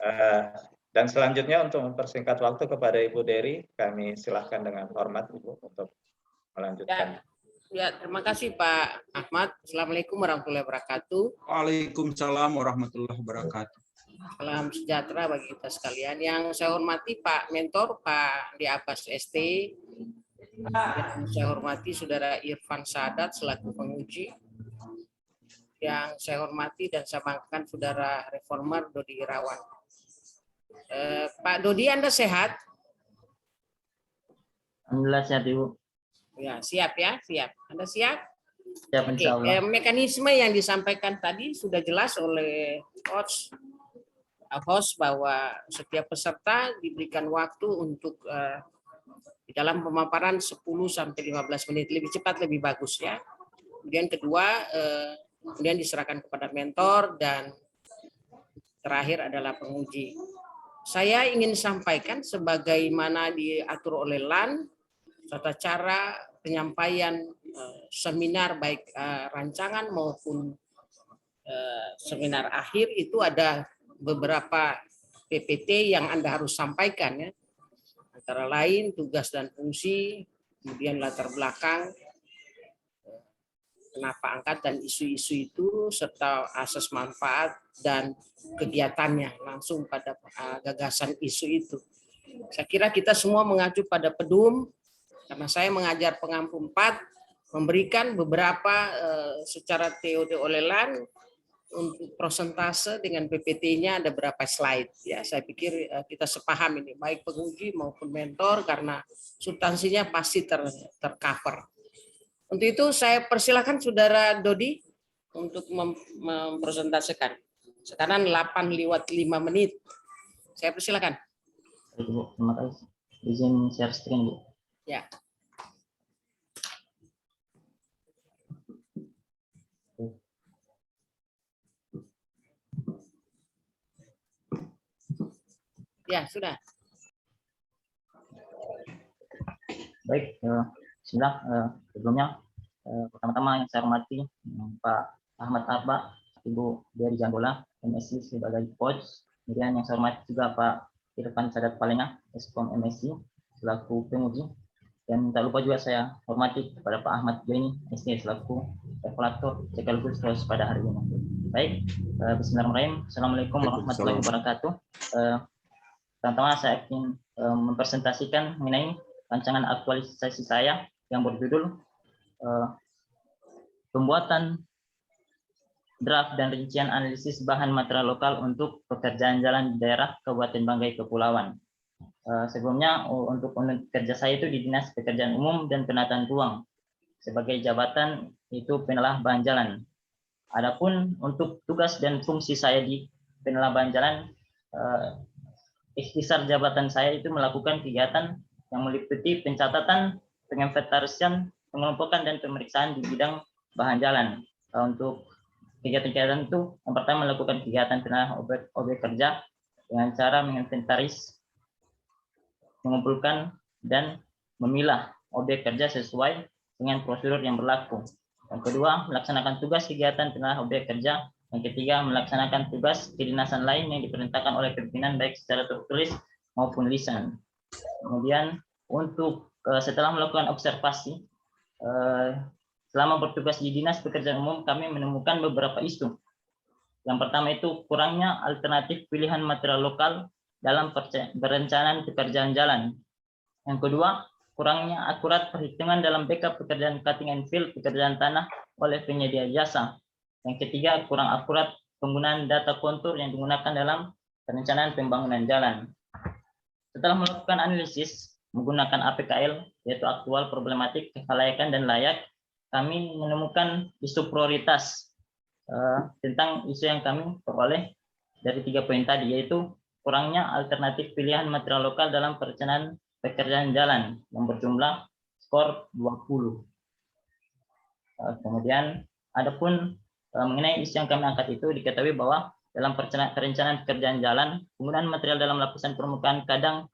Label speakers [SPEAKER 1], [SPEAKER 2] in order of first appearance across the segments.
[SPEAKER 1] Eh, dan selanjutnya untuk mempersingkat waktu kepada Ibu Dery, kami silahkan dengan hormat Ibu untuk melanjutkan.
[SPEAKER 2] Ya, terima kasih Pak Ahmad. Assalamualaikum warahmatullahi wabarakatuh.
[SPEAKER 3] Waalaikumsalam warahmatullahi wabarakatuh.
[SPEAKER 2] Salam sejahtera bagi kita sekalian. Yang saya hormati Pak Mentor, Pak Andi Abbas ST. Yang saya hormati Saudara Irfan Sadat selaku penguji. Yang saya hormati dan saya banggakan Saudara Reformer Dodi Irawan. Pak Dodi, Anda sehat?
[SPEAKER 4] Alhamdulillah sehat Ibu.
[SPEAKER 2] Ya, siap ya, siap. Anda siap?
[SPEAKER 4] Siap,
[SPEAKER 2] Oke,
[SPEAKER 4] insya Allah.
[SPEAKER 2] mekanisme yang disampaikan tadi sudah jelas oleh host bahwa setiap peserta diberikan waktu untuk di dalam pemaparan 10 sampai 15 menit, lebih cepat lebih bagus ya. Kemudian kedua, kemudian diserahkan kepada mentor dan terakhir adalah penguji. Saya ingin sampaikan sebagaimana diatur oleh LAN tata cara penyampaian seminar baik rancangan maupun seminar akhir itu ada beberapa PPT yang Anda harus sampaikan ya. Antara lain tugas dan fungsi, kemudian latar belakang, kenapa angkat dan isu-isu itu, serta asas manfaat dan kegiatannya langsung pada gagasan isu itu. Saya kira kita semua mengacu pada PEDUM, karena saya mengajar pengampu 4, memberikan beberapa secara teori oleh LAN untuk prosentase dengan PPT-nya ada berapa slide ya. Saya pikir kita sepaham ini baik penguji maupun mentor karena substansinya pasti tercover. Untuk itu saya persilakan Saudara Dodi untuk mempresentasikan. Sekarang 8:05. Saya persilakan.
[SPEAKER 4] Ibu, terima kasih. Izin share screen, Bu.
[SPEAKER 2] Ya. Ya, sudah.
[SPEAKER 4] Baik, bismillah. Sebelumnya, pertama-tama yang saya hormati Pak Ahmad Arba, Ibu Dery Janggola, MSI sebagai coach. Kemudian yang saya hormati juga Pak Irfan Sadat Palenga, Eskom MSI selaku penguji. Dan tak lupa juga saya hormati kepada Pak Ahmad Jaini, ST selaku evaluator sekaligus host pada hari ini. Baik, bismillahirrahmanirrahim. Assalamualaikum warahmatullahi wabarakatuh. Pertama saya ingin mempresentasikan mengenai rancangan aktualisasi saya yang berjudul pembuatan draft dan rincian analisis bahan material lokal untuk pekerjaan jalan di daerah Kabupaten Banggai Kepulauan. Sebelumnya untuk unit kerja saya itu di Dinas Pekerjaan Umum dan Penataan Ruang sebagai jabatan itu penelah bahan jalan. Adapun untuk tugas dan fungsi saya di penelah bahan jalan, ikhtisar jabatan saya itu melakukan kegiatan yang meliputi pencatatan, penginventarisasian, pengelompokan dan pemeriksaan di bidang bahan jalan. Untuk kegiatan-kegiatan itu yang pertama melakukan kegiatan penelah objek kerja dengan cara menginventaris, mengumpulkan dan memilah objek kerja sesuai dengan prosedur yang berlaku. Yang kedua, melaksanakan tugas kegiatan penelah objek kerja. Yang ketiga, melaksanakan tugas kedinasan lain yang diperintahkan oleh pimpinan baik secara tertulis maupun lisan. Kemudian untuk setelah melakukan observasi, selama bertugas di Dinas Pekerjaan Umum kami menemukan beberapa isu. Yang pertama itu kurangnya alternatif pilihan material lokal dalam perencanaan pekerjaan jalan. Yang kedua, kurangnya akurat perhitungan dalam backup pekerjaan cutting and fill pekerjaan tanah oleh penyedia jasa. Yang ketiga, kurang akurat penggunaan data kontur yang digunakan dalam perencanaan pembangunan jalan. Setelah melakukan analisis menggunakan APKL, yaitu aktual, problematik, kelayakan, dan layak, kami menemukan isu prioritas tentang isu yang kami peroleh dari 3 poin tadi, yaitu kurangnya alternatif pilihan material lokal dalam perencanaan pekerjaan jalan yang berjumlah skor 20. Kemudian adapun mengenai isu yang kami angkat itu diketahui bahwa dalam perencanaan pekerjaan jalan, penggunaan material dalam lapisan permukaan kadang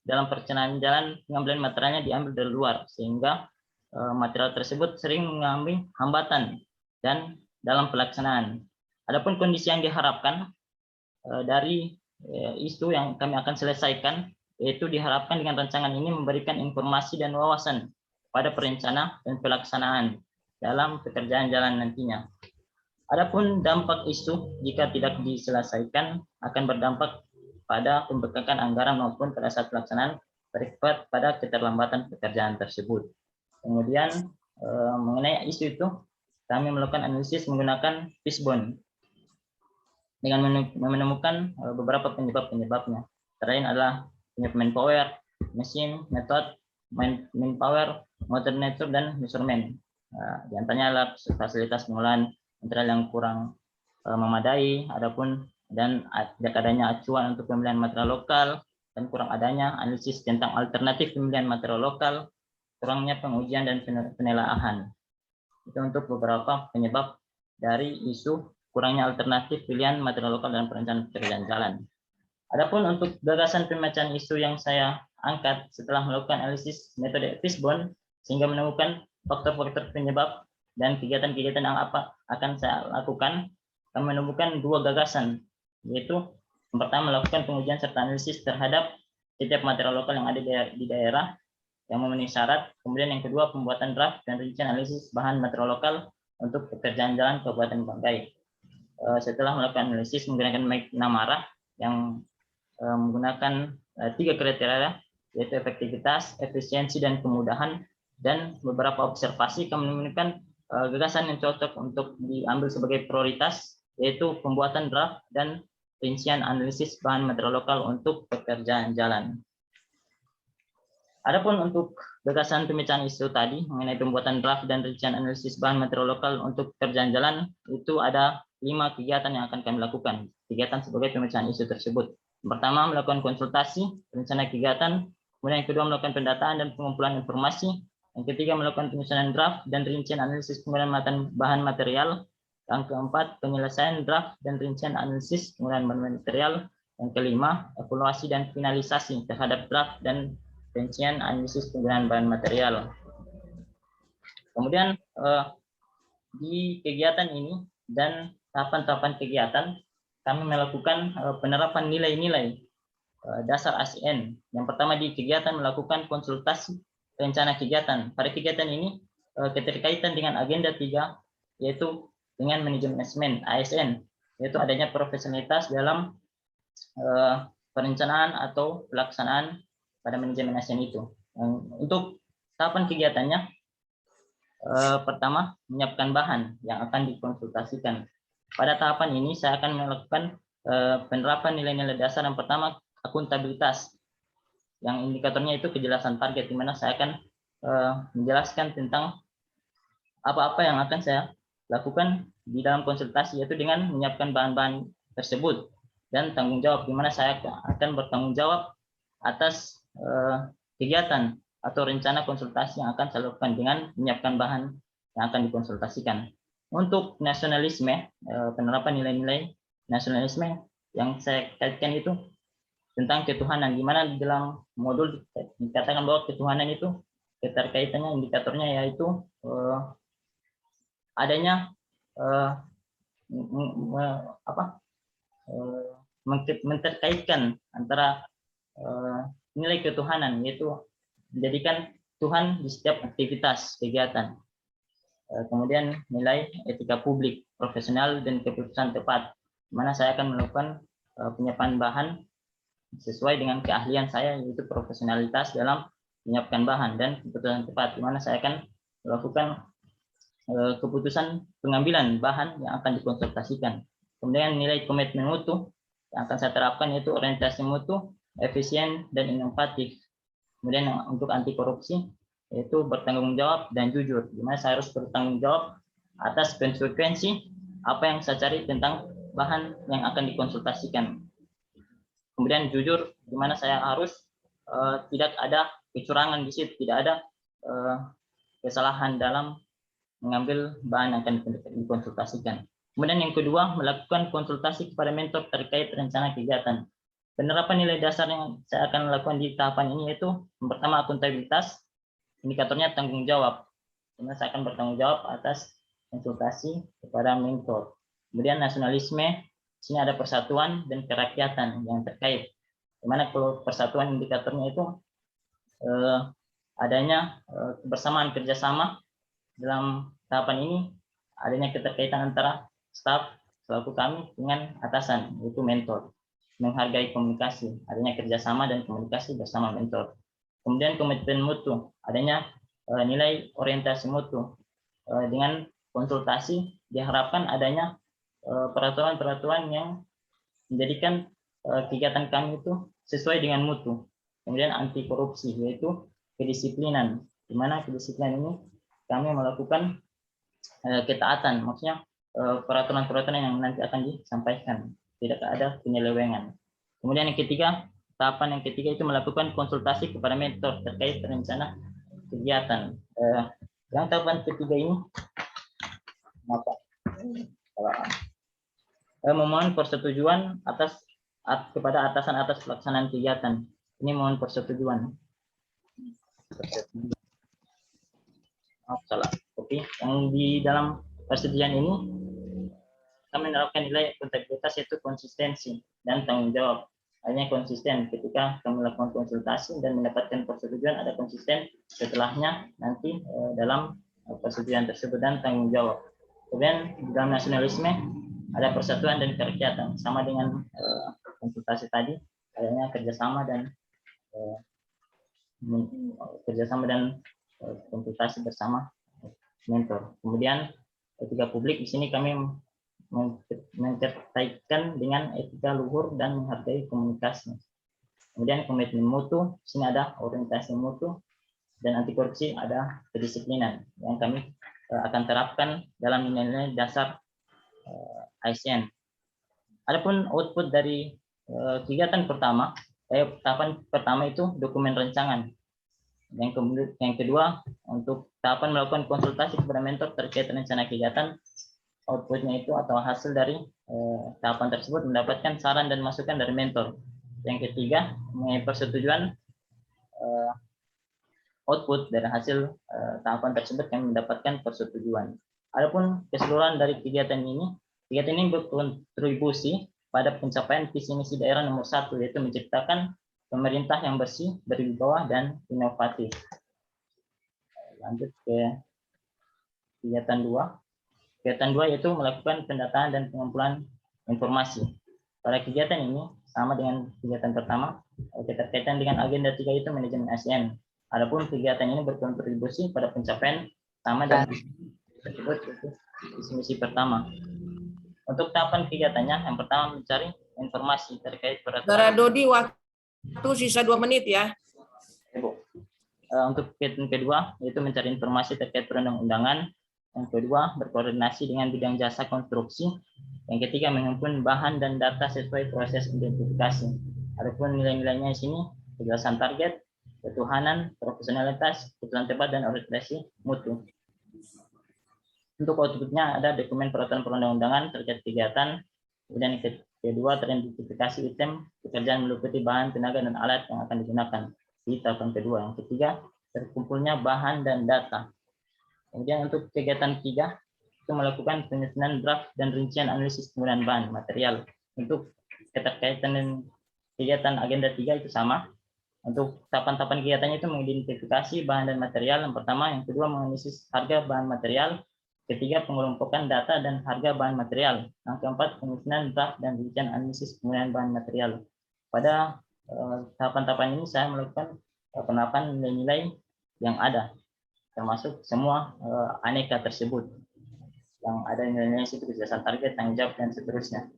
[SPEAKER 4] dalam perencanaan jalan pengambilan materialnya diambil dari luar, sehingga material tersebut sering mengalami hambatan dan dalam pelaksanaan. Adapun kondisi yang diharapkan dari isu yang kami akan selesaikan, yaitu diharapkan dengan rancangan ini memberikan informasi dan wawasan pada perencana dan pelaksanaan dalam pekerjaan jalan nantinya. Adapun dampak isu jika tidak diselesaikan akan berdampak pada pembengkakan anggaran maupun pada saat pelaksanaan berimpact pada keterlambatan pekerjaan tersebut. Kemudian mengenai isu itu, kami melakukan analisis menggunakan fishbone dengan menemukan beberapa penyebab-penyebabnya. Terakhir adalah penyebab manpower, mesin, method, manpower, motor nature, dan measurement. Di antaranya adalah fasilitas pengolahan material yang kurang memadai, dan tidak adanya acuan untuk pemilihan material lokal, dan kurang adanya analisis tentang alternatif pemilihan material lokal, kurangnya pengujian dan penelaahan. Itu untuk beberapa penyebab dari isu kurangnya alternatif pilihan material lokal dalam perencanaan pekerjaan jalan. Adapun untuk gagasan pemecahan isu yang saya angkat setelah melakukan analisis metode fishbone sehingga menemukan faktor-faktor penyebab dan kegiatan-kegiatan yang apa akan saya lakukan, kami menemukan 2 gagasan, yaitu yang pertama melakukan pengujian serta analisis terhadap setiap material lokal yang ada di daerah yang memenuhi syarat. Kemudian yang kedua, pembuatan draft dan rincian analisis bahan material lokal untuk pekerjaan jalan Kabupaten Banggai. Setelah melakukan analisis menggunakan McNamara yang menggunakan 3 kriteria, yaitu efektivitas, efisiensi, dan kemudahan, dan beberapa observasi, kami menemukan gagasan yang cocok untuk diambil sebagai prioritas, yaitu pembuatan draft dan rincian analisis bahan material lokal untuk pekerjaan jalan. Adapun untuk gagasan pemecahan isu tadi mengenai pembuatan draft dan rincian analisis bahan material lokal untuk pekerjaan jalan, itu ada 5 kegiatan yang akan kami lakukan. Kegiatan sebagai pemecahan isu tersebut. Yang pertama, melakukan konsultasi, rencana kegiatan. Kemudian yang kedua, melakukan pendataan dan pengumpulan informasi. Yang ketiga, melakukan penyusunan draft dan rincian analisis penggunaan bahan material. Yang keempat, penyelesaian draft dan rincian analisis penggunaan bahan material. Yang kelima, evaluasi dan finalisasi terhadap draft dan rincian analisis penggunaan bahan material. Kemudian di kegiatan ini dan tahapan-tahapan kegiatan, kami melakukan penerapan nilai-nilai dasar ASN. Yang pertama, di kegiatan melakukan konsultasi rencana kegiatan. Pada kegiatan ini keterkaitan dengan agenda 3, yaitu dengan manajemen ASN, yaitu adanya profesionalitas dalam perencanaan atau pelaksanaan pada manajemen ASN itu. Untuk tahapan kegiatannya, pertama, menyiapkan bahan yang akan dikonsultasikan. Pada tahapan ini saya akan melakukan penerapan nilai-nilai dasar. Yang pertama, akuntabilitas, yang indikatornya itu kejelasan target, di mana saya akan menjelaskan tentang apa-apa yang akan saya lakukan di dalam konsultasi, yaitu dengan menyiapkan bahan-bahan tersebut, dan tanggung jawab, di mana saya akan bertanggung jawab atas kegiatan atau rencana konsultasi yang akan saya lakukan dengan menyiapkan bahan yang akan dikonsultasikan. Untuk nasionalisme, penerapan nilai-nilai nasionalisme yang saya kaitkan itu tentang ketuhanan, di mana di dalam modul dikatakan bahwa ketuhanan itu keterkaitannya indikatornya yaitu adanya menterkaitkan antara nilai ketuhanan, yaitu menjadikan Tuhan di setiap aktivitas kegiatan. Kemudian nilai etika publik, profesional, dan keputusan tepat, di mana saya akan melakukan penyiapan bahan sesuai dengan keahlian saya, yaitu profesionalitas dalam menyiapkan bahan dan keputusan tepat, di mana saya akan melakukan keputusan pengambilan bahan yang akan dikonsultasikan. Kemudian nilai komitmen mutu yang akan saya terapkan, yaitu orientasi mutu, efisien, dan inovatif. Kemudian untuk anti korupsi, yaitu bertanggung jawab dan jujur, di mana saya harus bertanggung jawab atas konsekuensi apa yang saya cari tentang bahan yang akan dikonsultasikan. Kemudian jujur, di mana saya harus tidak ada kecurangan di situ, tidak ada kesalahan dalam mengambil bahan yang akan dikonsultasikan. Kemudian yang kedua, melakukan konsultasi kepada mentor terkait rencana kegiatan. Penerapan nilai dasar yang saya akan lakukan di tahapan ini yaitu yang pertama, akuntabilitas, indikatornya tanggung jawab, di mana saya akan bertanggung jawab atas konsultasi kepada mentor. Kemudian nasionalisme, sini ada persatuan dan kerakyatan yang terkait. Dimana kalau persatuan indikatornya itu adanya kebersamaan kerjasama dalam tahapan ini, adanya keterkaitan antara staf selaku kami dengan atasan, yaitu mentor, menghargai komunikasi, adanya kerjasama dan komunikasi bersama mentor. Kemudian komitmen mutu, adanya nilai orientasi mutu. Dengan konsultasi diharapkan adanya peraturan-peraturan yang menjadikan kegiatan kami itu sesuai dengan mutu. Kemudian anti korupsi, yaitu kedisiplinan, di mana kedisiplinan ini kami melakukan ketaatan, maksudnya peraturan-peraturan yang nanti akan disampaikan, tidak ada penyelewengan. Kemudian yang ketiga, tahapan yang ketiga itu melakukan konsultasi kepada mentor terkait rencana kegiatan. Yang tahapan ketiga ini memohon persetujuan kepada atasan atas pelaksanaan kegiatan. Ini mohon persetujuan. Salah. Oke, yang di dalam persetujuan ini kami menerapkan nilai akuntabilitas, yaitu konsistensi dan tanggung jawab. Hanya konsisten ketika kami melakukan konsultasi dan mendapatkan persetujuan, ada konsisten setelahnya nanti dalam persetujuan tersebut dan tanggung jawab. Kemudian di dalam nasionalisme ada persatuan dan kerakyatan, sama dengan konsultasi tadi, adanya kerjasama dan konsultasi bersama mentor. Kemudian etika publik di sini kami menterkaitkan dengan etika luhur dan menghargai komunikasi. Kemudian komitmen mutu, di sini ada orientasi mutu, dan anti korupsi ada kedisiplinan yang kami akan terapkan dalam nilai dasar ASN. Adapun output dari kegiatan pertama, tahapan pertama itu dokumen rancangan. Yang kedua, untuk tahapan melakukan konsultasi kepada mentor terkait rencana kegiatan, outputnya itu atau hasil dari tahapan tersebut mendapatkan saran dan masukan dari mentor. Yang ketiga, mengenai persetujuan output dari hasil tahapan tersebut yang mendapatkan persetujuan. Adapun keseluruhan dari kegiatan ini berkontribusi pada pencapaian visi misi daerah nomor 1, yaitu menciptakan pemerintah yang bersih, berwibawa, dan inovatif. Lanjut ke kegiatan 2. Kegiatan 2 yaitu melakukan pendataan dan pengumpulan informasi. Pada kegiatan ini, sama dengan kegiatan pertama, keterkaitan dengan agenda 3 itu manajemen ASN. Adapun kegiatan ini berkontribusi pada pencapaian sama dan tersebut itu misi pertama. Untuk tahapan kegiatannya, yang pertama mencari informasi terkait peraturan.
[SPEAKER 2] Saudara Dodi, waktu sisa 2 menit ya.
[SPEAKER 4] Untuk kegiatan kedua, yaitu mencari informasi terkait perundang-undangan. Yang kedua, berkoordinasi dengan bidang jasa konstruksi. Yang ketiga, mengumpulkan bahan dan data sesuai proses identifikasi. Adapun nilai-nilainya di sini, kejelasan target, ketuhanan, profesionalitas, kebutuhan tepat, dan orientasi mutu. Untuk outputnya ada dokumen peraturan perundang-undangan terkait kegiatan. Kemudian yang kedua, teridentifikasi item pekerjaan meliputi bahan, tenaga, dan alat yang akan digunakan di tahapan kedua. Yang ketiga, terkumpulnya bahan dan data. Kemudian untuk kegiatan 3, itu melakukan penyusunan draft dan rincian analisis penggunaan bahan material. Untuk keterkaitan dengan kegiatan agenda 3 itu sama. Untuk tahapan-tahapan kegiatannya itu mengidentifikasi bahan dan material. Yang pertama, yang kedua menganalisis harga bahan material. Ketiga, pengelompokan data dan harga bahan material. Yang keempat, penyusunan draft dan rincian analisis penggunaan bahan material. Pada tahapan-tahapan ini saya melakukan penerapan nilai-nilai yang ada, termasuk semua aneka tersebut. Yang ada nilai-nilai itu berdasarkan target, tanggung jawab, dan seterusnya.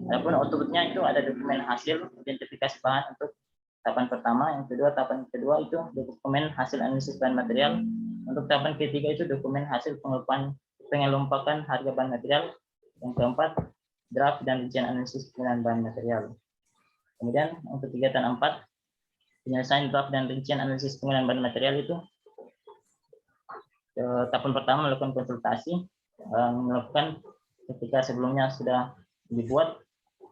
[SPEAKER 4] Adapun outputnya itu ada dokumen hasil identifikasi bahan untuk tahapan pertama. Yang kedua, tahapan kedua itu dokumen hasil analisis bahan material. Untuk tahapan ketiga itu dokumen hasil pengelompokan harga bahan material. Yang keempat, draft dan rincian analisis penggunaan bahan material. Kemudian untuk kegiatan 4, penyelesaian draft dan rincian analisis penggunaan bahan material itu tahapan pertama melakukan konsultasi, melakukan ketika sebelumnya sudah dibuat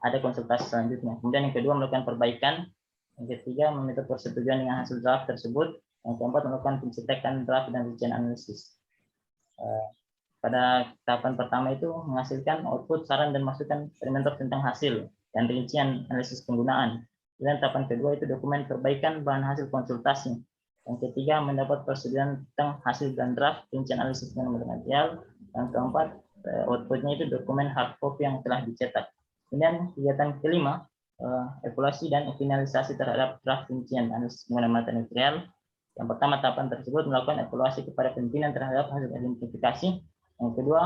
[SPEAKER 4] ada konsultasi selanjutnya. Kemudian yang kedua melakukan perbaikan, yang ketiga meminta persetujuan dengan hasil draft tersebut, yang keempat melakukan pencetakan draft dan rincian analisis. pada tahapan pertama itu menghasilkan output saran dan masukan dari mentor tentang hasil dan rincian analisis penggunaan. Dan tahapan kedua itu dokumen perbaikan bahan hasil konsultasi. Yang ketiga mendapat persetujuan tentang hasil dan draft rincian analisis penggunaan material. Yang keempat outputnya itu dokumen hard copy yang telah dicetak. Kemudian kegiatan kelima evaluasi dan finalisasi terhadap draft rincian analisis penggunaan material. Yang pertama tahapan tersebut melakukan evaluasi kepada pimpinan terhadap hasil identifikasi. Yang kedua,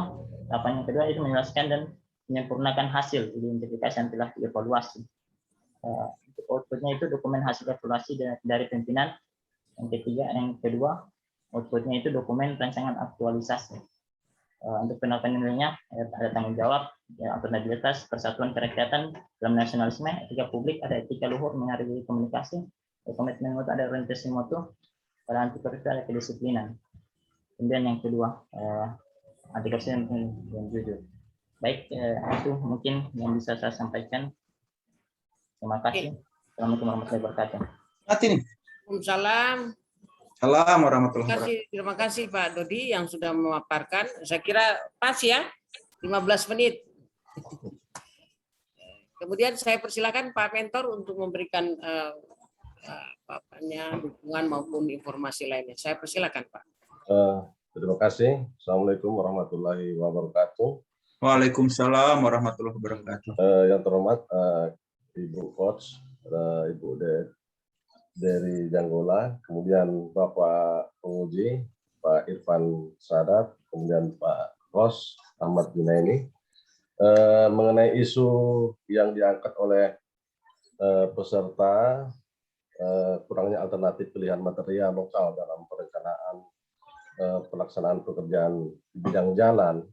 [SPEAKER 4] tahapan yang kedua itu menjelaskan dan menyempurnakan hasil identifikasi yang telah dievaluasi. Outputnya itu dokumen hasil evaluasi dari pimpinan. Yang kedua, outputnya itu dokumen rancangan aktualisasi. Untuk penerapan nilainya ada tanggung jawab, akuntabilitas, persatuan kerakyatan, dalam nasionalisme, etika publik, ada etika luhur, menghargai komunikasi, komitmen mutu, ada orientasi mutu, pada anti korupsi ada kedisiplinan. Kemudian yang kedua, anti korupsi yang jujur. Baik, itu mungkin yang bisa saya sampaikan. Terima kasih. Assalamualaikum warahmatullahi wabarakatuh.
[SPEAKER 2] Waalaikumsalam.
[SPEAKER 3] Salam warahmatullahi wabarakatuh.
[SPEAKER 2] Terima kasih Pak Dodi yang sudah memaparkan. Saya kira pas ya, 15 menit. Kemudian saya persilakan Pak Mentor untuk memberikan dukungan maupun informasi lainnya. Saya persilakan Pak.
[SPEAKER 5] Terima kasih. Assalamualaikum warahmatullahi wabarakatuh.
[SPEAKER 3] Waalaikumsalam warahmatullahi wabarakatuh.
[SPEAKER 5] Yang terhormat Ibu Coach, Ibu dari Janggola, kemudian Bapak penguji, Pak Irfan Sadat, kemudian Pak Ros Ahmad Junaini, mengenai isu yang diangkat oleh peserta kurangnya alternatif pilihan material lokal dalam perencanaan pelaksanaan pekerjaan di bidang jalan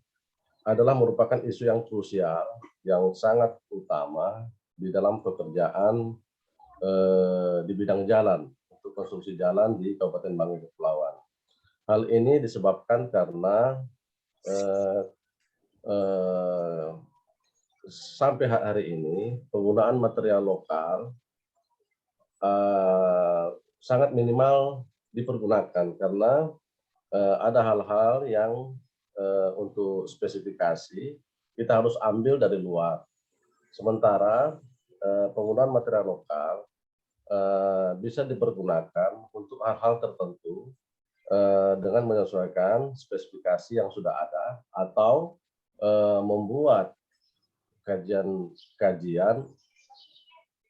[SPEAKER 5] adalah merupakan isu yang krusial, yang sangat utama di dalam pekerjaan di bidang jalan untuk konstruksi jalan di Kabupaten Banggai Kepulauan. Hal ini disebabkan karena sampai hari ini penggunaan material lokal sangat minimal dipergunakan karena ada hal-hal yang untuk spesifikasi kita harus ambil dari luar. Sementara penggunaan material lokal bisa dipergunakan untuk hal-hal tertentu dengan menyesuaikan spesifikasi yang sudah ada atau membuat kajian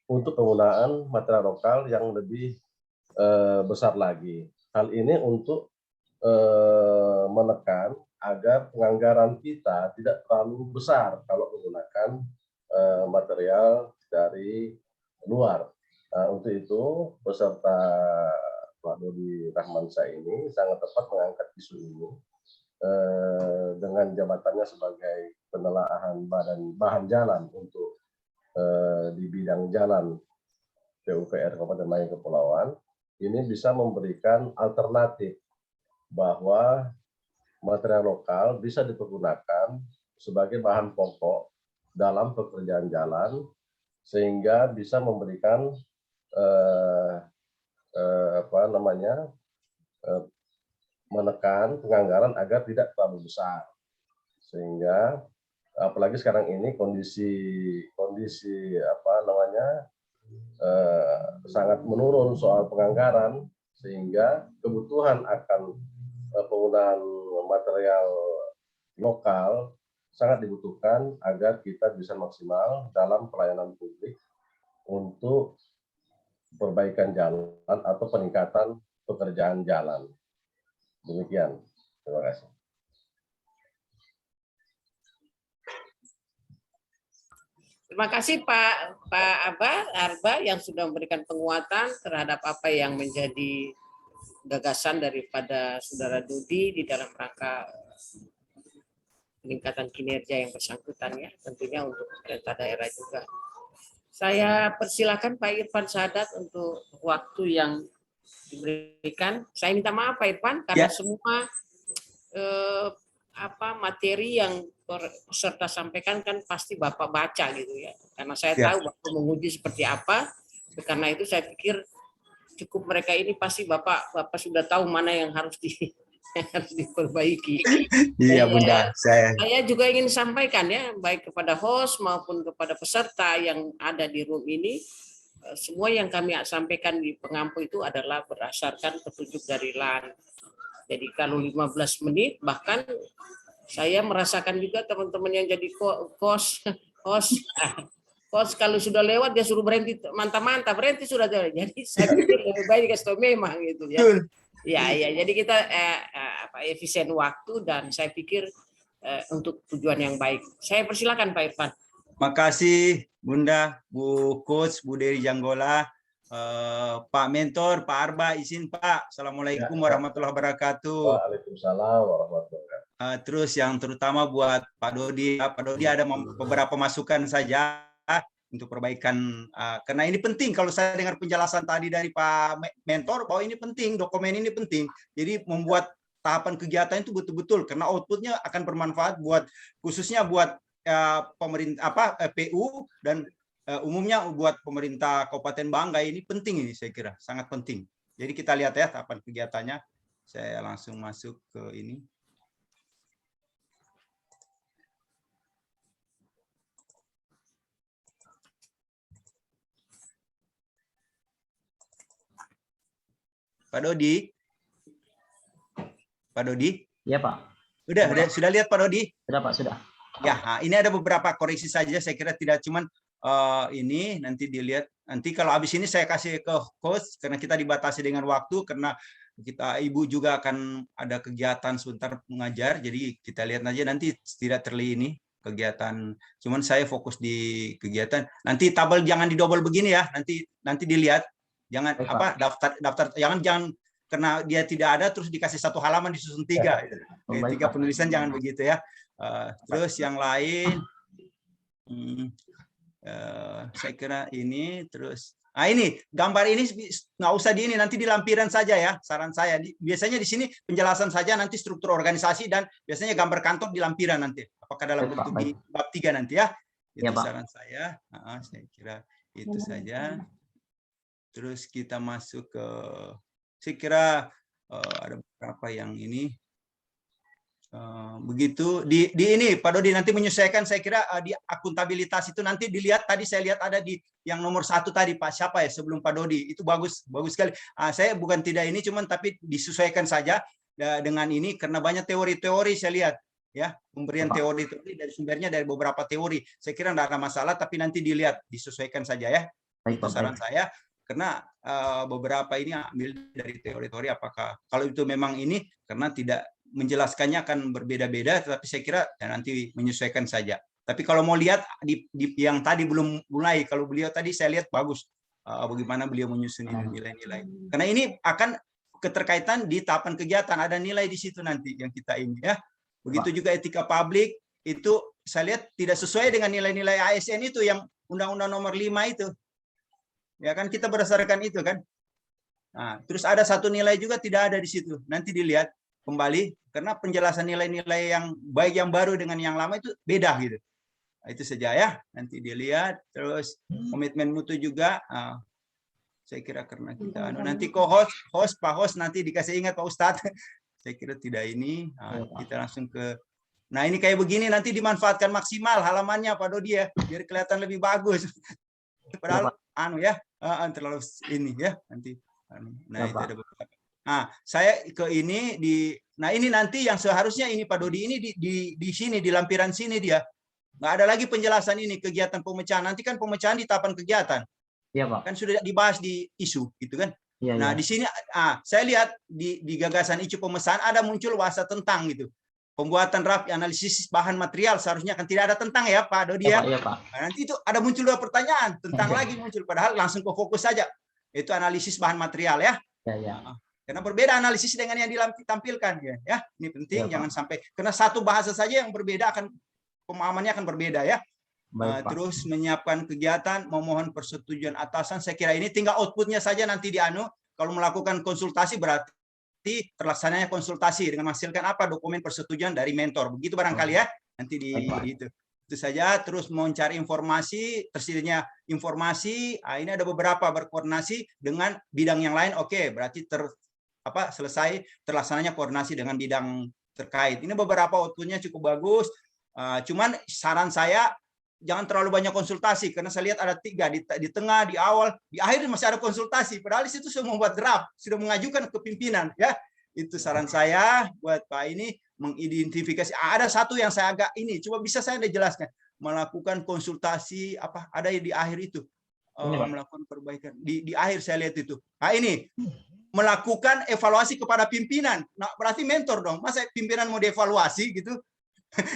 [SPEAKER 5] untuk penggunaan material lokal yang lebih besar lagi. Hal ini untuk menekan agar penganggaran kita tidak terlalu besar kalau menggunakan material dari luar. Untuk itu peserta Pak Dodi Rahmansyah ini sangat tepat mengangkat isu ini dengan jabatannya sebagai penelaahan bahan jalan untuk di bidang jalan PUPR Kabupaten Banggai Kepulauan. Ini bisa memberikan alternatif bahwa material lokal bisa dipergunakan sebagai bahan pokok dalam pekerjaan jalan sehingga bisa memberikan menekan penganggaran agar tidak terlalu besar, sehingga apalagi sekarang ini kondisi sangat menurun soal penganggaran, sehingga kebutuhan akan penggunaan material lokal sangat dibutuhkan agar kita bisa maksimal dalam pelayanan publik untuk perbaikan jalan atau peningkatan pekerjaan jalan. Demikian. Terima kasih.
[SPEAKER 2] Terima kasih Pak Arba yang sudah memberikan penguatan terhadap apa yang menjadi gagasan daripada Saudara Dodi di dalam rangka peningkatan kinerja yang bersangkutan ya, tentunya untuk pemerintah daerah juga. Saya persilakan Pak Irfan Sadat untuk waktu yang diberikan. Saya minta maaf Pak Irfan karena semua materi yang peserta sampaikan kan pasti Bapak baca gitu ya. Karena saya tahu Bapak menguji seperti apa. Karena itu saya pikir cukup mereka ini pasti Bapak sudah tahu mana yang harus harus diperbaiki.
[SPEAKER 3] Iya Bunda,
[SPEAKER 2] Saya juga ingin sampaikan ya, baik kepada host maupun kepada peserta yang ada di room ini, semua yang kami sampaikan di pengampu itu adalah berdasarkan petunjuk dari LAN. Jadi kalau 15 menit, bahkan saya merasakan juga teman-teman yang jadi host kalau sudah lewat dia suruh berhenti, mantap-mantap berhenti sudah. Jadi saya pikir lebih baik kasih tahu memang gitu ya. Ya, jadi kita efisien waktu dan saya pikir untuk tujuan yang baik. Saya persilakan Pak Irfan.
[SPEAKER 3] makasih Bunda, Bu Coach, Bu Dery Janggola, Pak Mentor, Pak Arba, izin Pak. Assalamualaikum warahmatullahi wabarakatuh.
[SPEAKER 5] Waalaikumsalam warahmatullahi wabarakatuh.
[SPEAKER 3] Terus yang terutama buat Pak Dodi, Pak Dodi ada beberapa masukan saja untuk perbaikan, karena ini penting. Kalau saya dengar penjelasan tadi dari Pak Mentor bahwa ini penting, dokumen ini penting. Jadi membuat tahapan kegiatan itu betul-betul karena outputnya akan bermanfaat buat khususnya buat pemerintah PU dan umumnya buat pemerintah Kabupaten Banggai. Ini penting, ini saya kira sangat penting. Jadi kita lihat ya tahapan kegiatannya. Saya langsung masuk ke ini. Pak Dodi. Pak Dodi?
[SPEAKER 4] Iya, Pak.
[SPEAKER 3] Sudah lihat Pak Dodi?
[SPEAKER 4] Sudah, Pak, sudah.
[SPEAKER 3] Ya, ini ada beberapa koreksi saja. Saya kira tidak cuman ini nanti dilihat. Nanti kalau habis ini saya kasih ke host karena kita dibatasi dengan waktu karena kita Ibu juga akan ada kegiatan sebentar mengajar. Jadi kita lihat aja nanti tidak terlalu ini kegiatan. Cuman saya fokus di kegiatan. Nanti tabel jangan didobel begini ya. Nanti dilihat. Jangan daftar jangan karena dia tidak ada terus dikasih satu halaman disusun 3. 3 penulisan jangan begitu ya. Terus yang lain saya kira ini terus ini gambar ini nggak usah di ini, nanti di lampiran saja ya, saran saya. Biasanya di sini penjelasan saja, nanti struktur organisasi dan biasanya gambar kantor di lampiran nanti apakah dalam bentuk di bab 3 nanti ya. Itu saran saya. Saya kira itu saja. Terus kita masuk ke, saya kira ada beberapa yang ini begitu di ini Pak Dodi nanti menyesuaikan. Saya kira di akuntabilitas itu nanti dilihat, tadi saya lihat ada di yang nomor 1 tadi Pak siapa ya sebelum Pak Dodi, itu bagus sekali. Saya bukan tidak ini cuman tapi disesuaikan saja dengan ini karena banyak teori-teori saya lihat ya, pemberian teori dari sumbernya dari beberapa teori. Saya kira tidak ada masalah tapi nanti dilihat disesuaikan saja ya. Itu saran saya. Karena beberapa ini ambil dari teori-teori apakah kalau itu memang ini karena tidak menjelaskannya akan berbeda-beda, tetapi saya kira nanti menyesuaikan saja. Tapi kalau mau lihat di yang tadi belum mulai, kalau beliau tadi saya lihat bagus bagaimana beliau menyusun nilai-nilai. Karena ini akan keterkaitan di tahapan kegiatan, ada nilai di situ nanti yang kita ini ya. Begitu juga etika publik itu saya lihat tidak sesuai dengan nilai-nilai ASN itu yang Undang-Undang Nomor 5 itu. Ya kan kita berdasarkan itu kan. Nah, terus ada satu nilai juga tidak ada di situ. Nanti dilihat kembali karena penjelasan nilai-nilai yang baik yang baru dengan yang lama itu beda gitu. Nah, itu saja ya. Nanti dilihat terus komitmen mutu juga. Saya kira karena kita nanti host Pak host nanti dikasih ingat Pak Ustadz. Saya kira tidak ini. Kita langsung ke. Nah, ini kayak begini nanti dimanfaatkan maksimal halamannya Pak Dodi ya, biar kelihatan lebih bagus. Padahal terlalu ini ya nanti. Nah, itu ada beberapa. Saya ke ini nah ini nanti yang seharusnya ini Pak Dodi ini di sini di lampiran sini dia. Nggak ada lagi penjelasan ini kegiatan pemecahan. Nanti kan pemecahan di tahapan kegiatan. Iya, Pak. Kan sudah dibahas di isu gitu kan. Ya, nah, di sini saya lihat di gagasan isu pemesanan ada muncul bahasa tentang gitu. Pembuatan rapi analisis bahan material seharusnya kan tidak ada tentang ya Pak Dodi ya. Iya, Pak. Nah, nanti itu ada muncul 2 pertanyaan tentang lagi muncul padahal langsung ke fokus saja. Itu analisis bahan material ya. Karena berbeda analisis dengan yang ditampilkan ya. Ini penting jangan sampai karena satu bahasa saja yang berbeda akan pemahamannya akan berbeda ya. Terus menyiapkan kegiatan, memohon persetujuan atasan. Saya kira ini tinggal outputnya saja nanti kalau melakukan konsultasi berarti terlaksananya konsultasi dengan menghasilkan dokumen persetujuan dari mentor. Begitu barangkali ya. Nanti itu saja. Terus mencari informasi, tersedianya informasi. Ini ada beberapa berkoordinasi dengan bidang yang lain. Oke, berarti selesai terlaksananya koordinasi dengan bidang terkait. Ini beberapa outputnya cukup bagus. Cuman saran saya jangan terlalu banyak konsultasi karena saya lihat ada 3 di tengah, di awal, di akhir masih ada konsultasi. Padahal di situ sudah membuat draft, sudah mengajukan ke pimpinan ya. Itu saran saya buat Pak ini mengidentifikasi. Ada satu yang saya agak ini, coba bisa saya jelaskan. Melakukan konsultasi ada di akhir itu. Melakukan perbaikan di akhir saya lihat itu. Nah ini melakukan evaluasi kepada pimpinan. Nah berarti mentor dong. Masa pimpinan mau dievaluasi gitu?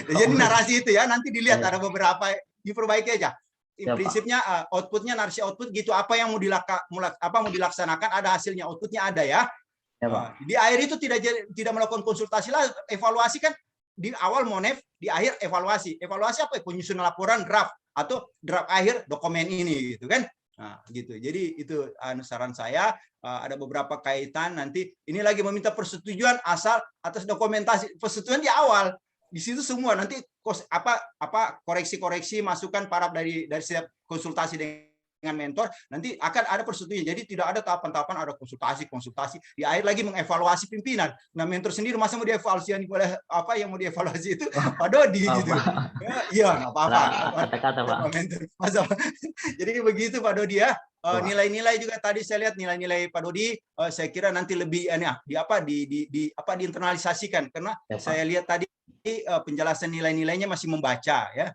[SPEAKER 3] Jadi narasi itu ya nanti dilihat ada beberapa diperbaiki aja. Prinsipnya outputnya narasi output gitu. Apa yang mau dilaksanakan ada hasilnya, outputnya ada ya. Di akhir itu tidak melakukan konsultasi lah, evaluasi kan di awal monef, di akhir evaluasi. Evaluasi apa? Penyusunan laporan draft atau draft akhir dokumen ini gitu kan. Nah, gitu. Jadi itu saran saya. Ada beberapa kaitan nanti ini lagi meminta persetujuan asal atas dokumentasi. Persetujuan di awal. Di situ semua nanti koreksi-koreksi masukan para dari setiap konsultasi dengan mentor nanti akan ada persetujuan. Jadi tidak ada tahapan-tahapan, ada konsultasi di akhir lagi mengevaluasi pimpinan. Nah mentor sendiri masa mau dievaluasi oleh yang mau dievaluasi itu Pak Dodi gitu. Iya nggak apa-apa.
[SPEAKER 4] Kata-kata Pak.
[SPEAKER 3] Jadi begitu Pak Dodi ya. Nilai-nilai juga tadi saya lihat nilai-nilai Pak Dodi saya kira nanti lebih diinternalisasikan karena saya lihat tadi penjelasan nilai-nilainya masih membaca ya.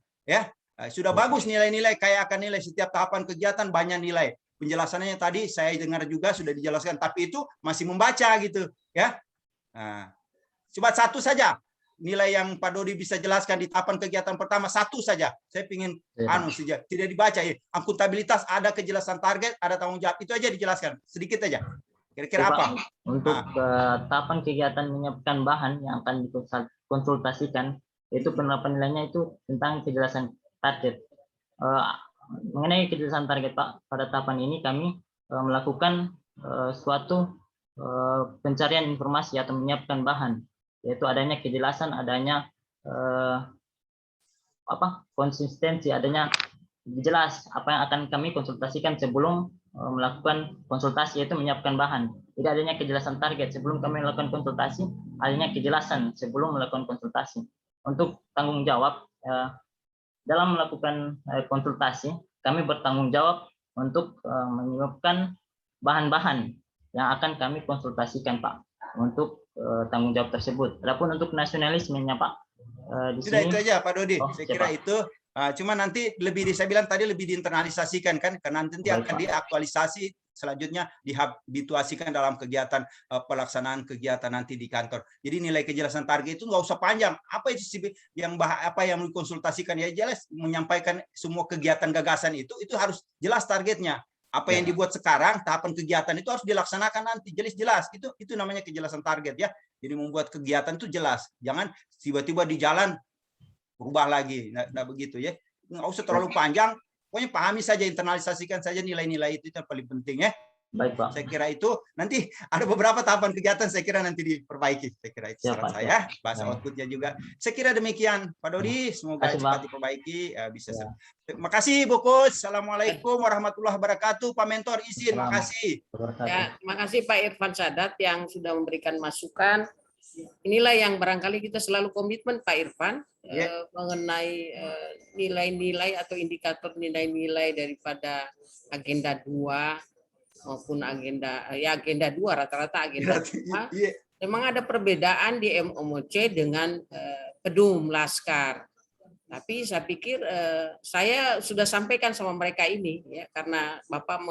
[SPEAKER 3] Sudah bagus nilai-nilai, kayak akan nilai setiap tahapan kegiatan banyak nilai. Penjelasannya tadi saya dengar juga sudah dijelaskan, tapi itu masih membaca gitu ya. Nah, coba satu saja nilai yang Pak Dodi bisa jelaskan di tahapan kegiatan pertama, satu saja. Saya ingin saja tidak dibaca ya. Akuntabilitas ada, kejelasan target, ada tanggung jawab, itu aja dijelaskan sedikit aja. Kira-kira apa?
[SPEAKER 4] Untuk tahapan kegiatan menyiapkan bahan yang akan dikonsultasikan, itu penerapan nilainya itu tentang kejelasan target. Mengenai kejelasan target Pak, pada tahapan ini kami melakukan suatu pencarian informasi atau menyiapkan bahan, yaitu adanya kejelasan, adanya konsistensi, adanya jelas apa yang akan kami konsultasikan sebelum melakukan konsultasi, yaitu menyiapkan bahan. Tidak adanya kejelasan target sebelum kami melakukan konsultasi, adanya kejelasan sebelum melakukan konsultasi. Untuk tanggung jawab dalam melakukan konsultasi, kami bertanggung jawab untuk menyiapkan bahan-bahan yang akan kami konsultasikan Pak untuk tanggung jawab tersebut. Adapun untuk nasionalismenya Pak, di
[SPEAKER 3] sudah
[SPEAKER 4] sini,
[SPEAKER 3] itu aja Pak Dodi. Saya kira itu. Cuma nanti saya bilang tadi lebih diinternalisasikan kan, karena nanti akan diaktualisasi selanjutnya dihabituasikan dalam kegiatan pelaksanaan kegiatan nanti di kantor. Jadi nilai kejelasan target itu nggak usah panjang. Apa yang dikonsultasikan ya jelas, menyampaikan semua kegiatan gagasan itu harus jelas targetnya. Apa yang dibuat sekarang tahapan kegiatan itu harus dilaksanakan nanti jelas. Itu namanya kejelasan target ya. Jadi membuat kegiatan itu jelas. Jangan tiba-tiba di jalan berubah lagi. Nggak begitu ya. Nggak usah terlalu panjang. Pokoknya pahami saja, internalisasikan saja nilai-nilai itu yang paling penting ya.
[SPEAKER 4] Baik Pak.
[SPEAKER 3] Saya kira itu nanti ada beberapa tahapan kegiatan saya kira nanti diperbaiki. Saya kira itu saran saya. Bahasa outputnya juga. Saya kira demikian Pak Dodi. Semoga cepat diperbaiki. Bisa. Terima kasih Bu Coach. Assalamualaikum warahmatullahi wabarakatuh. Pak Mentor izin. Terima kasih.
[SPEAKER 2] Ya, terima kasih Pak Irfan Sadat yang sudah memberikan masukan. Inilah yang barangkali kita selalu komitmen Pak Irfan mengenai nilai-nilai atau indikator nilai-nilai daripada agenda 2 maupun agenda 2 rata-rata agenda 2. Memang ada perbedaan di MOC dengan Pedum Laskar. Tapi saya pikir saya sudah sampaikan sama mereka ini ya, karena Bapak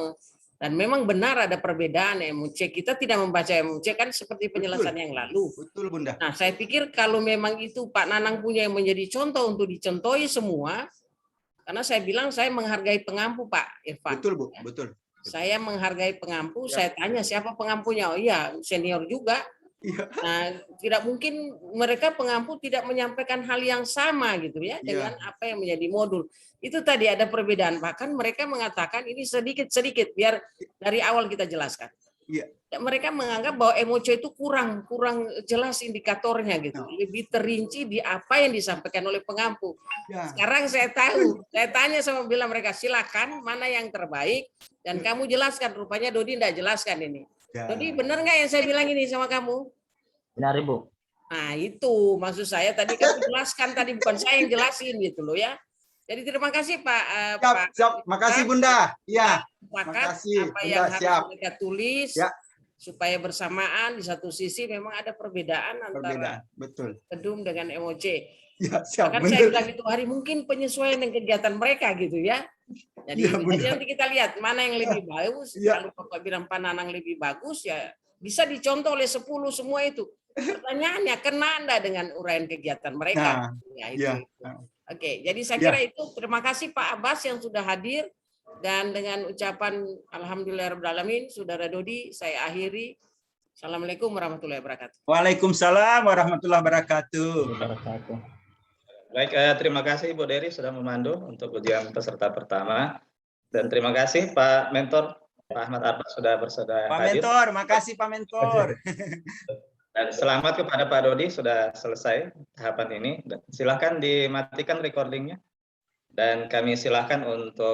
[SPEAKER 2] dan memang benar ada perbedaan MOC. Kita tidak membaca MOC kan seperti penjelasan yang lalu.
[SPEAKER 3] Betul, Bunda.
[SPEAKER 2] Nah, saya pikir kalau memang itu Pak Nanang punya yang menjadi contoh untuk dicontohi semua, karena saya bilang saya menghargai pengampu Pak Irfan.
[SPEAKER 3] Betul, Bu. Betul.
[SPEAKER 2] Saya menghargai pengampu, saya tanya siapa pengampunya. Oh iya, senior juga. Nah, tidak mungkin mereka pengampu tidak menyampaikan hal yang sama gitu ya dengan apa yang menjadi modul. Itu tadi ada perbedaan. Bahkan mereka mengatakan ini sedikit-sedikit biar dari awal kita jelaskan. Mereka menganggap bahwa MOC itu kurang jelas indikatornya gitu. Lebih terinci di apa yang disampaikan oleh pengampu. Sekarang saya tahu. Saya tanya sama bilang mereka silakan mana yang terbaik dan kamu jelaskan. Rupanya Dodi tidak jelaskan ini.
[SPEAKER 3] Ya.
[SPEAKER 2] Jadi benar nggak yang saya bilang ini sama kamu?
[SPEAKER 4] Benar, Ibu.
[SPEAKER 2] Nah itu maksud saya tadi kan jelaskan tadi, bukan saya yang jelasin gitu loh ya. Jadi terima kasih Pak.
[SPEAKER 3] Siap, siap. Makasih Bunda. Iya.
[SPEAKER 2] Sepakat
[SPEAKER 3] Makasih,
[SPEAKER 2] apa
[SPEAKER 3] Bunda,
[SPEAKER 2] yang harus
[SPEAKER 3] siap.
[SPEAKER 2] mereka tulis
[SPEAKER 3] Ya.
[SPEAKER 2] supaya bersamaan. Di satu sisi memang ada perbedaan antara
[SPEAKER 3] Perbedaan, betul.
[SPEAKER 2] Kedum dengan MOC.
[SPEAKER 3] Ya, siap.
[SPEAKER 2] Bahkan saya
[SPEAKER 3] Betul.
[SPEAKER 2] bilang itu hari mungkin penyesuaian dengan kegiatan mereka gitu ya. Jadi,
[SPEAKER 3] Ya, Bunda.
[SPEAKER 2] jadi nanti kita lihat mana yang lebih bagus.
[SPEAKER 3] Ya.
[SPEAKER 2] Kalau Bapak bilang Pananang lebih bagus ya bisa dicontoh oleh 10 semua itu. Pertanyaannya kena Anda dengan uraian kegiatan mereka.
[SPEAKER 3] Nah,
[SPEAKER 2] Ya, itu.
[SPEAKER 3] ya.
[SPEAKER 2] Oke, jadi saya
[SPEAKER 3] Ya.
[SPEAKER 2] kira itu. Terima kasih Pak Abbas yang sudah hadir. Dan dengan ucapan Alhamdulillahirrahmanirrahim, Saudara Dodi, saya akhiri. Assalamualaikum warahmatullahi wabarakatuh.
[SPEAKER 3] Waalaikumsalam warahmatullahi wabarakatuh.
[SPEAKER 4] Wabarakatuh.
[SPEAKER 1] Baik, terima kasih Ibu Dery sudah memandu untuk ujian peserta pertama. Dan terima kasih Pak Mentor, Pak Ahmad Abbas sudah bersedia
[SPEAKER 3] Pak
[SPEAKER 1] hadir.
[SPEAKER 3] Mentor, makasih Pak Mentor.
[SPEAKER 1] Dan selamat kepada Pak Dodi sudah selesai tahapan ini. Dan silakan dimatikan recordingnya. Dan kami silakan untuk